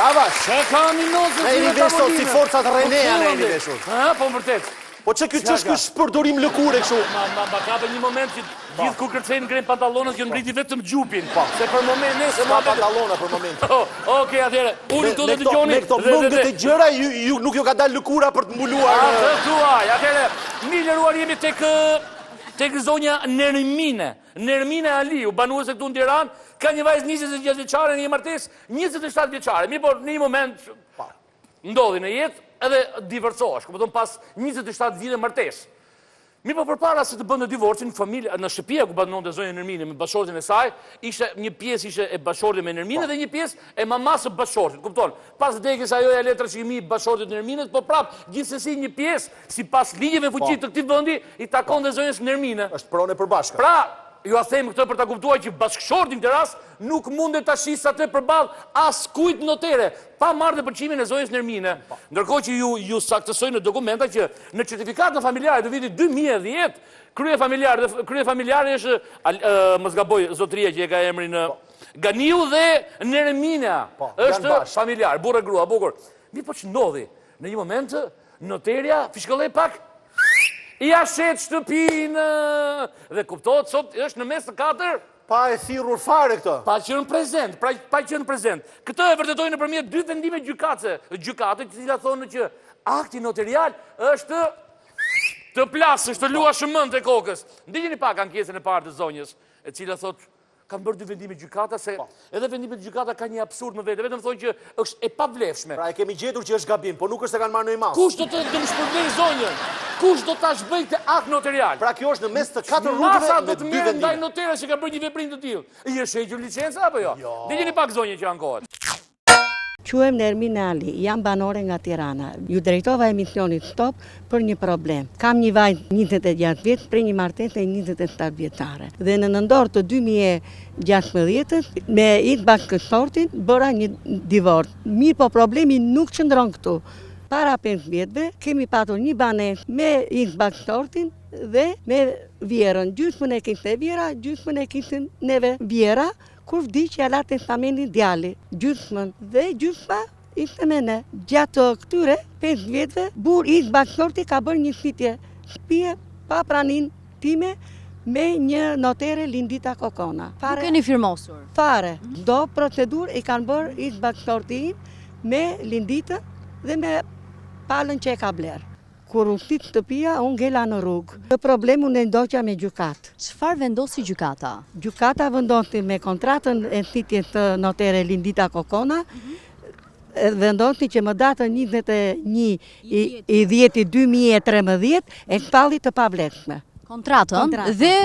Avash. Që ka minozë Me i vesot si forcat Renea në i vesot. Po më vërtet. Po që kjo është shpërdorim lëkure kështu? Ma kape një moment që gjithë kur kërcejnë ngrenë pantalonët, kjo ngriti vetëm gjupin. Se për moment nëse ma pantalona për moment. Oke, atjere, unë të dhe të gjoni. Me këto mëngët e gjëra, nuk ju ka dalë lëkura për të mbuluar. Të tuaj, atjere, mileruar jemi tek zonja Nermine. Nermine Aliu, banuese këtu në Tiranë, ka një vajzë 26 vjeçare, një martes 27 vjeçare. Mi por në një moment ndodhi në jetë edhe divorcohesh, ku pas 27 vite martesë. Mi po përpara se të bënte divorcin, familja në shtëpia ku banonte zonja Nermine me bashortin e saj, ishte një pjesë ishte e bashortit me Nermine dhe një pjesë e mamasë së bashortit, kupton? Pas vdekjes ajo ja le trashëgimi bashortit të Nermines, po prap gjithsesi një pjesë sipas ligjeve fuqishme të këtij vendi i takon dhe zonjës Nermine. Është pronë e përbashkët. Pra, ju a them këtë për ta kuptuar që bashkëshorti në rast nuk mundet ta shisë atë përballë as kujt notere, pa marrë dhe përqimin e zonjës Nermine. Ndërkohë që ju saktësojnë në dokumenta që në certifikatën familjare të vitit 2010, krye familjare është mos gaboj zotëria që e ka emrin Ganiu dhe Nermina. Është familjar, burrë grua, bukur. Mi po ç'ndodhi? Në një moment noterja fishkolloi pak ja shet shtëpinë dhe kuptohet sot është në mes të katër. Pa e thirrur fare këtë. Pa qenë prezent, pa qenë prezent. Këtë e vërtetojnë nëpërmjet 2 vendime gjykate, të cilat thonë që akti notarial është të plasë, është të lua shëmën të kokës. Ndiqeni pak ankesën e parë të zonjës, e cila thotë kanë bërë 2 vendime gjykata, se edhe vendimet gjykata ka një absurd më vete, vetëm thonë që është e pavlefshme. Pra e kemi gjetur që është gabim, po nuk është se kanë marrë në i masë. Kush do të më shpërblej zonjën? Kush do ta shbëj këtë akt notarial? Pra kjo është në mes të 4 rrugëve Masa do me të 2 merret ndaj vendime. noterës që ka bërë një veprim të tillë. I është hequr licenca apo jo? Ndiqeni pak zonjën që ankohet. Quhem Nermine Ali, jam banore nga Tirana. Ju drejtova emisionit Stop për një problem. Kam një vajzë 26 vjeç për një martesë e 27 vjeçare. Dhe në nëndor të 2016 me ik bashkëshortin bëra një divorc. Mirë po problemi nuk qëndron këtu. Para 5 vjetëve kemi patur një banesë me ik bashkëshortin dhe me vjerën. Gjysmën e kishte vjera, gjysmën e kishte neve vjera. Kur vdi që ala testamentin djali, gjysmën dhe gjysma ishte me ne. Gjatë këtyre 5 vjetëve, burri i bashkëshortit ka bërë një fitje shtëpie pa praninë time me një notere Lindita Kokona. Nuk keni firmosur? Fare. Do procedurë i kanë bërë i bashkëshortit me Lindita dhe me palën që e ka blerë. Kur u shtit shtëpia, unë ngela në rrugë. Të problemu në ndoqja me gjukatë. Çfarë vendosi gjykata? Gjykata vendosi me kontratën e shitjes të notere Lindita Kokona, vendosi që më datën 21 i 10/2013 e shpalli të pavlefshme. Kontratën dhe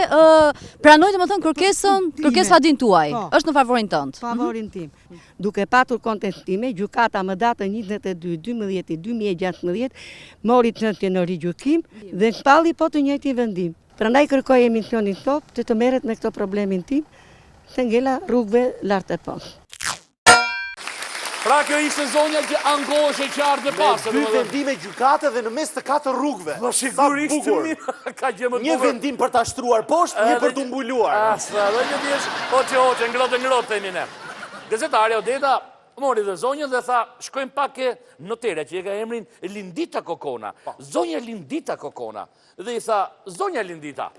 pranoi domethënë kërkesë fadin tuaj. Është në favorin tënd. Favorin tim. Duke patur kontestime, gjykata më datën 22/12/2016 mori çështjen në rigjykim dhe shpalli po të njëjtin vendim. Prandaj kërkoj emisionin Stop të merret me këtë problemin tim, se ngela rrugëve lart e poshtë. Pra kjo ishte zonja që ankohesh e qartë dhe pasër. Me 2 vendime gjykate dhe në mes të 4 rrugëve. Po sigurisht ka gjë më bukur. Një vendim për ta shtruar poshtë, një për të mbuluar. Asa, dhe një tjesh, hoqe, ngrotë, themi ne. Gazetarja Odeta mori dhe zonjën dhe tha, shkojmë pak ke notere që e ka emrin Lindita Kokona. Zonja Lindita Kokona. Dhe i tha, zonja Lindita.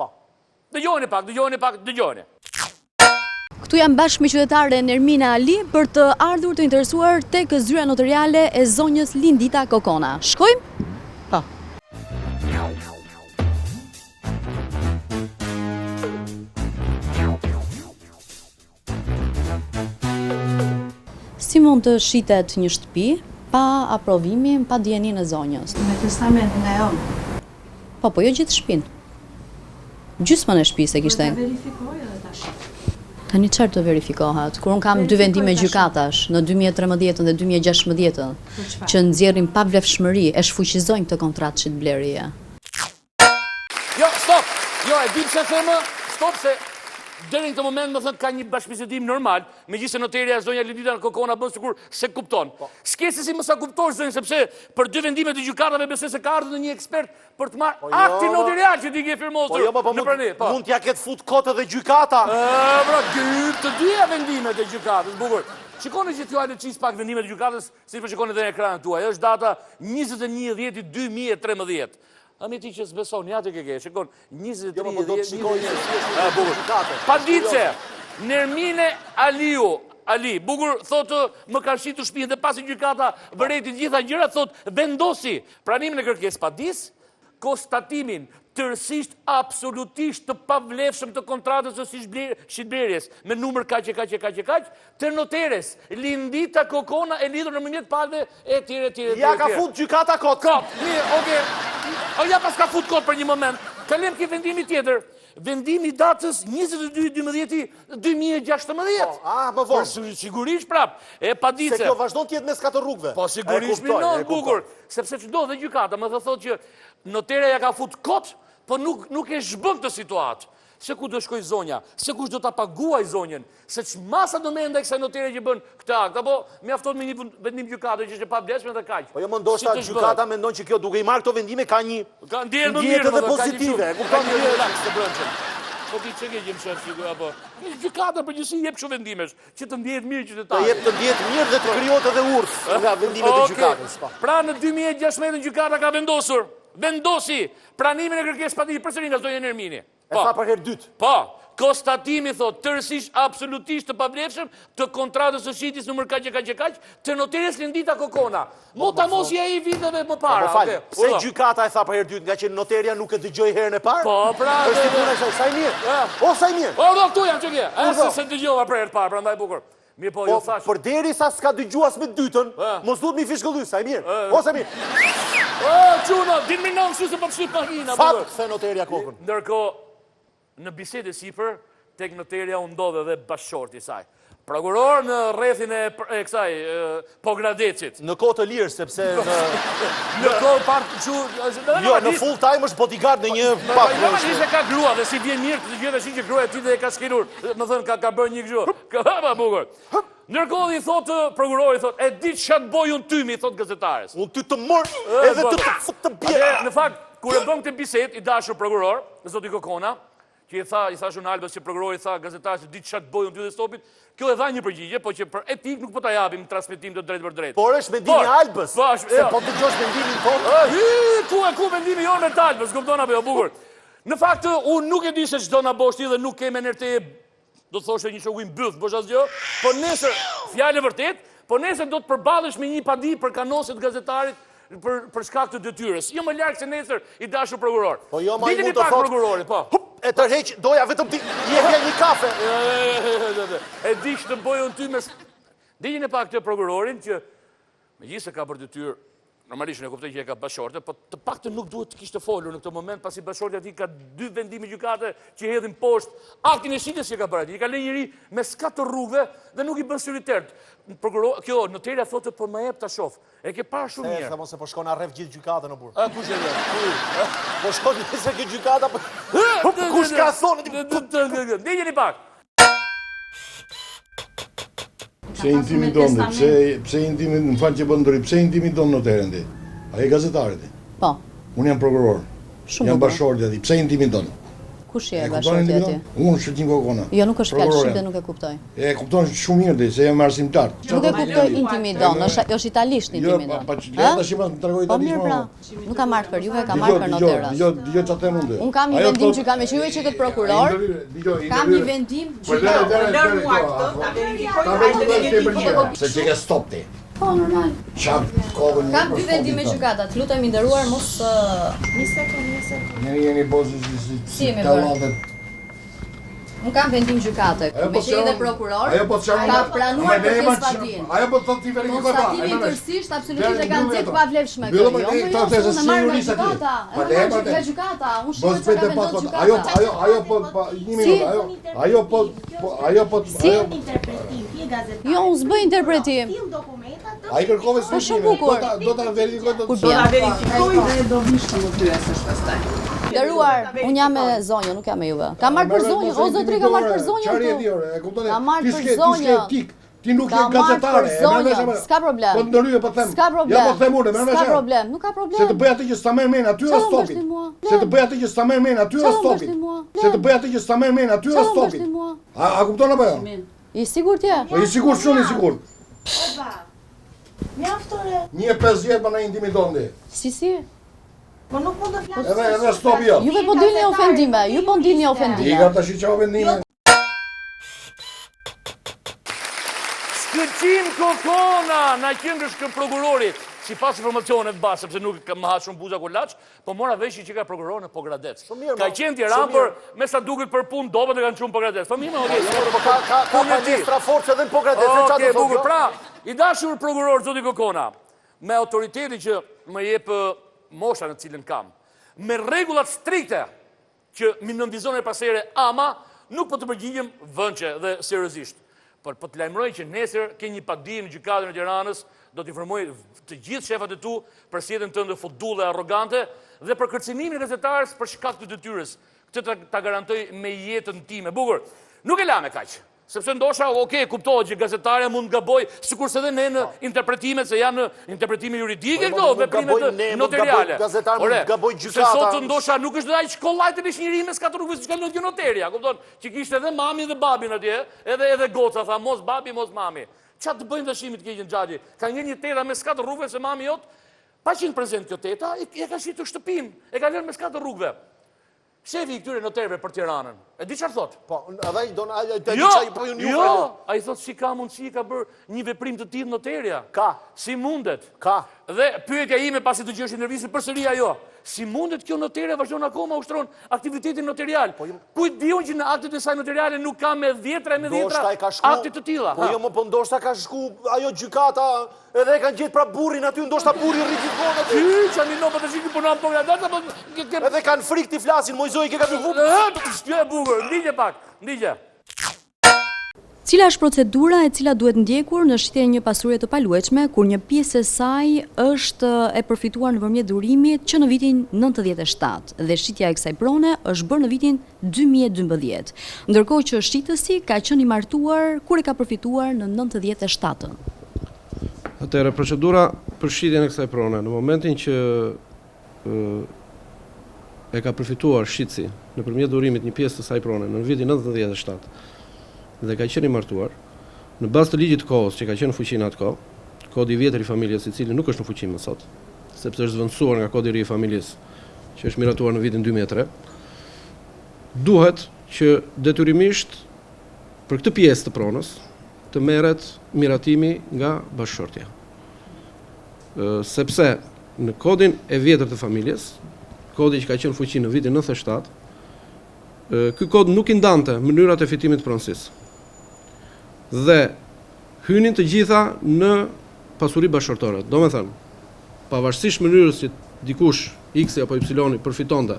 Dëgjoni pak. Këtu jam bashkë me qytetare Nermina Ali për të ardhur të interesuar tek zyra notariale e zonjës Lindita Kokona. Shkojmë? Po. Si mund të shitet një shtëpi pa aprovimin, pa dijenin e zonjës? Me testament nga jonë. Po jo gjithë shtëpinë. Gjysmën e shtëpisë e kishte. Verifikoj edhe tash. Tani çfarë të verifikohet? Kur un kam 2 vendime gjykatash në 2013 dhe 2016 që nxjerrin pavlefshmëri, e shfuqizojnë këtë kontratë që të blerije. Jo, stop. Jo, e di pse them, stop se deri në këtë moment më thënë ka një bashkëbisedim normal, megjithëse noterja zonja Lindita Kokona bën sikur se kupton. S'ke se si mos sa kuptosh zonjë, sepse për 2 vendime të gjykatave besoj se ka ardhur një ekspert për të marrë aktin notarial që ti ke firmosur në pranë. Mund t'ja ketë fut kotë dhe gjykata. Pra, të dyja vendimet e gjykatës, bukur. Shikoni që t'ju hajde qis pak vendimet e gjykatës, si për shikoni dhe në ekranët tuaj. Është data 21/10/2013. Ti që s'beson, ja të ke, shikon, 23/10/2013. Padice, Nermine Ali, bukur, thotë, më ka shitur shtëpinë dhe pasi gjykata vëreti gjitha gjërat, thotë, vendosi pranimin e kërkesë padis, konstatimin tërësisht absolutisht të pavlefshëm të kontratës së shitblerjes me numër kaq, të noteres Lindita Kokona e lidhur në mënyrë palve e tjere. Ja ka fut gjykata kot. Mirë, okay. Ja pas ka fut kot për një moment. Kalem ke vendimi tjetër. Vendimi datës 22/12/2016. Më vonë. Sigurisht prap. E padice. Se kjo vazhdon tjetë mes 4 rrugëve. Po sigurisht minon, bukur. Sepse që do dhe gjykata, më dhe thotë që notereja ja ka fut kot, po nuk e zhbën këtë situatë. Se ku do shkoj zonja, se kush do ta paguaj zonjën, se ç'masa do merr ndaj kësaj notere që bën këtë akt, apo mjafton me një vendim gjykate që është e pavlefshme dhe kaq. Po jo më ndoshta gjykata mendon që kjo duke I marrë këto vendime ka një ndjenjë më mirë dhe pozitive. Kupton një relaks të brendshëm. Po ti çe ke gjem shef apo gjykata përgjithësi jep kështu vendimesh që të ndihet mirë qytetari. Të jep të ndihet mirë dhe të krijohet edhe urs nga vendimet e gjykatës. Pra në 2016 gjykata ka vendosi pranimin e kërkesës padis përsëri nga zonja Nermini. E tha për herë dytë. Po, konstatimi thot tërësisht absolutisht të pavlefshëm të kontratës së shitjes numër kaq, të noteres Lindita Kokona. Mos ja I viteve më para. Po fal, pse gjykata e tha për herë dytë, nga që noterja nuk e dëgjoi herën e parë? Po, pra. Është puna e saj, sa I mirë. O sa I mirë. O do këtu jam ç'ke. Se dëgjova për herë të parë, prandaj bukur. Mirë po, ju thash. Por derisa s'ka dëgjuar me dytën, mos duhet mi fishkëlly, sa I mirë. O sa mirë. O çuno, diminon kështu se po fshit makina. Fat se noterja kokën. Ndërkohë në bisedë sipër tek noterja u ndodhe edhe bashkëshorti I saj. Prokuror në rrethin e kësaj Pogradecit. Në kohë të lirë sepse në kohë parë jo, në full time është bodyguard në një pak. Normalisht ka grua dhe si vjen mirë të gjithë shi që gruaja e tij dhe e ka shkelur. Më thënë ka bërë një kështu. Ka bukur. Ndërkohë I thotë prokurori thotë, e di ç'a të bëj unë tymi, thotë gazetares. Unë ty të mor edhe të fut të bie. Në fakt, kur e bën këtë bisedë I dashur prokuror, zoti Kokona, që I thash unë Albës që prokurori tha gazetares, di ç'a të bëj unë ty dhe stopit, kjo e dha një përgjigje, po që për etik nuk po ta japim transmetim të drejtë për drejtë. Por është mendimi I Albës. Se po dëgjosh mendimin tonë. Ku mendimi jonë me Albës, kupton apo jo bukur. Në fakt unë nuk e di se ç'do na bosh ti dhe nuk kemë enertë do të thoshte një shoku I mbyll, bosh asgjë, po nesër, fjalë vërtet, po nesër do të përballesh me një padi për kanoset gazetarit për shkak të detyrës. Jo më larg se nesër I dashur prokuror. Po jo më mund të thotë prokurori, po. E tërheq doja vetëm ti jepja një kafe. E di që të bëj unë ty me Dijini e pak të prokurorin që megjithëse ka për detyrë normalisht ne kuptoj që e ka bashorte, po të paktën nuk duhet të kishte folur në këtë moment pasi bashortja e tij ka 2 vendime gjykate që hedhin poshtë aktin e shitjes që ka bërë. I ka lënë njëri me 4 rrugëve dhe nuk I bën syritet. Prokuror, kjo noterja thotë po më jep ta shoh. E ke parë shumë mirë. Se mos e po shkon arref gjithë gjykatën në burr. Kush e di? Po shkon se kjo gjykata kush ka thonë? Dijeni pak. Pse intimidon, pse intimidon, më falë që bëndëri, pse intimidon noterën ti? A e gazetarit ti? Po. Unë jam prokuror, jam bashkëshortja ti, pse intimidon? Kush je bashkëshortja ti? Unë Shqiptin Kokona. Jo, nuk është fjalë shqipe, nuk e kuptoj. E kupton shumë mirë ti, se jam arsimtar. Nuk e kuptoj intimidon, është italisht intimidon. Jo, pa që le tash më tregoj Po italisht. mirë pra, nuk ka marrë për juve, ka marrë për noterën. Dgjoj çfarë them unë. Unë kam një vendim që kam me juve që këtë prokuror. Kam një vendim që se që ke stop ti. Po, normal. Kam 2 vendime gjykata, të lutemi nderuar mos një sekond. Jeni bozë si tallavet. Unë kam vendim gjykate, me që edhe prokuror, ka pranuar kërkesë padin. Ajo po thotë ti verifikoj pa. Konstatimi tërësisht absolutisht e kanë nxjerrë pavlefshme kjo. Jo, nga gjykata, unë shkoj çka ka vendosur gjykata. Ajo interpretim, ti gazetar. Jo, unë s'bëj interpretim. Fill dokumentat. Ai kërkove Po shumë bukur. Do ta verifikoj Kur bia. Dhe do vish të më pyesësh pastaj. Nderuar, unë jam me zonjën, nuk jam me juve. Ka marrë për zonjën, o zotri ka marrë për zonjën këtu. e kupton? Ka marrë për zonjën. Ti nuk je gazetare. S'ka problem. Po ndërhyje po them. S'ka problem. Ja po them unë, S'ka problem, nuk ka problem. Se të bëj atë që s'ta merr mend aty o stopit. Se të bëj atë që s'ta merr mend aty o stopit. Se të bëj atë që s'ta merr mend aty o stopit. A kupton apo jo? I sigurt je? Po i sigurt, shumë i sigurt. Oba. Mjaftore. 1.50 më na intimidon ti. Si? Po nuk mund të flasë. Edhe stop jo. Juve po dilni ofendime, ju po dilni I ofendime. ka tash çao vendime. Skëqim Kokona, na qëndrësh kë prokurorit. Si pas informacione të basë, sepse nuk më ha shumë buza kullaç, po mora veshi që ka prokuror në Pogradec. Ka qenë Tiranë, por me sa duket për punë dobët e kanë shumë Pogradec. Po mirë, okej. Po ka palestra forcë edhe në Pogradec. Okej, bukur. Pra, i dashur prokuror zoti Kokona, me autoriteti që më jep mosha në cilën kam, me rregullat strikte që më nënvizon e pasere ama, nuk po të përgjigjem vënçe dhe seriozisht. Por po të lajmëroj që nesër ke një padi në gjykatën e Tiranës, do të informoj të gjithë shefat e tu për sjelljen tënde fudulle arrogante dhe për kërcënimin e gazetarës për shkak të detyrës. Këtë ta garantoj me jetën time. Bukur. Nuk e la me kaq. Sepse ndoshta, okej, kuptohet që gazetarja mund gaboj, sikurse edhe ne në interpretimet, se janë në interpretime juridike këto, veprimet notariale. Gazetar mund gaboj gjykata. Se sot ndoshta nuk është ai shkollajt e bishënjërimit s'ka të rrugës s'ka ndonjë noteria, kupton? Që kishte edhe mami dhe babin atje, edhe goca tha mos babi, mos mami. Çfarë të bëjmë dashimit keqën xhaxhi? Ka ngjenë një teta me s'ka të rrugëve se mami jot, pa qenë prezent kjo teta, e ka shitur shtëpinë, e ka lënë me s'ka të rrugëve. Shefi i këtyre noterëve për Tiranën. E di çfarë thot? Po, edhe ai don ai Jo, po jo, ai thot si ka mundësi ka bërë një veprim të tillë noterja. Ka. Si mundet? Ka. Dhe pyetja ime pasi të gjesh intervistën përsëri ajo. Si mundet kjo notere vazhdon akoma ushtron aktivitetin notarial? Kujt diun që në aktet e saj notariale nuk ka me dhjetra akte të tilla? Po jo, po ndoshta ka shku ajo gjykata edhe e kanë gjetë pra burrin aty, ndoshta burri rrezikon aty. Çani no po të shikoj punon po gradata po edhe kanë frikë ti flasin, Mojzoi ke ka të vup. Shtyë bukur, ndigje pak, ndigje. Cila është procedura e cila duhet ndjekur në shitjen e një pasurie të paluajtshme kur një pjesë e saj është e përfituar nëpërmjet dhurimit që në vitin 97 dhe shitja e kësaj prone është bërë në vitin 2012, ndërkohë që shitësi ka qenë i martuar kur e ka përfituar në 97-ën. Atëherë procedura për shitjen e kësaj prone në momentin që e ka përfituar shitësi nëpërmjet dhurimit një pjesë të saj prone në vitin 97 dhe ka qenë i martuar, në bazë të ligjit të kohës që ka qenë në fuqi në atë kohë, kodi i vjetër i familjes i cili nuk është në fuqi më sot, sepse është zvendësuar nga kodi i ri i familjes që është miratuar në vitin 2003, duhet që detyrimisht për këtë pjesë të pronës të merret miratimi nga bashkëshortja. Sepse në kodin e vjetër të familjes, kodi që ka qenë në fuqi në vitin 97, ky kod nuk i ndante mënyrat e fitimit të pronësisë. Dhe hynin të gjitha në pasuri bashkëshortore. Do me thënë, pavarësisht mënyrës që dikush X apo Y përfitonte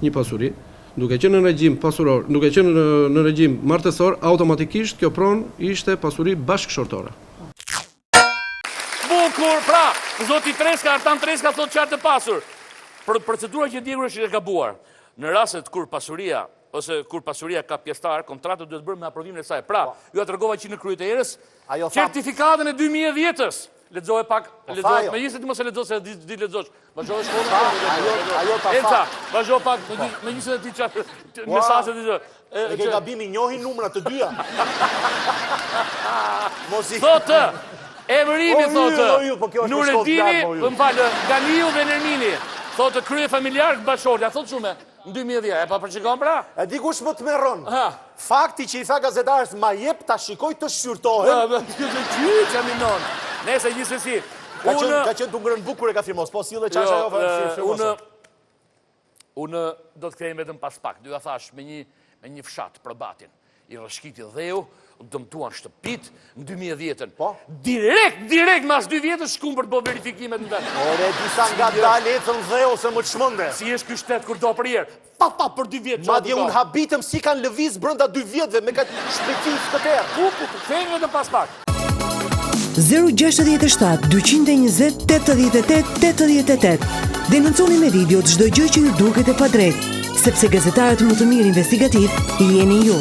një pasuri, duke qenë në regjim pasuror, duke qenë në regjim martesor, automatikisht kjo pronë ishte pasuri bashkëshortore. Bukur, pra, zoti Treska, Artan Treska thot qartë të pasur. Procedura që ndjekur është e gabuar. Në rastet kur pasuria ose kur pasuria ka pjesëtar, kontrata duhet bërë me aprovimin e saj. Pra, ju tregova që në kryet e erës, certifikatën e 2010-s. Lexoje pak, lexoje. Megjithëse ti mos e lexosh se di lexosh. Vazhdo shkollën. Ajo ta fa. Vazhdo pak, megjithëse ti çfarë mesazhe di. E ke gabimi njohin numrat të dyja. Mos i thotë. Emërimi thotë. Nureddini, më fal, Ganiu dhe Nermini. Thotë krye familjar bashkëshortja, thotë shumë. Në 2010, e pa përqikon pra? E di kush më të merron. Fakti që i tha gazetarës ma jep ta shikoj të shqyrtohen. Që minon. Nese gjithsesi. Ka qenë të ngrën bukur e ka firmos, po si dhe qasha jo firmosat. Unë do të kthejmë vetëm pas pak. Dyja thash me një fshat probatin. I rrëshkiti dheu, dëmtuan shtëpit në 2010-ën. Direkt mas 2 vjetës shkum për të bërë verifikimet në vetë. Ore, disa nga daletën dheu se më të shmënde. Si është ky shtet kur do për herë? Pa për 2 vjetë. Madje unë habitëm si kanë lëviz brenda 2 vjetëve me këtë shpejtësi të tërë. Kthejmë vetëm pas pak. 067 220 88 88. Denonconi me video çdo gjë që ju duket e padrejtë, sepse gazetarët më të mirë investigativ jeni ju.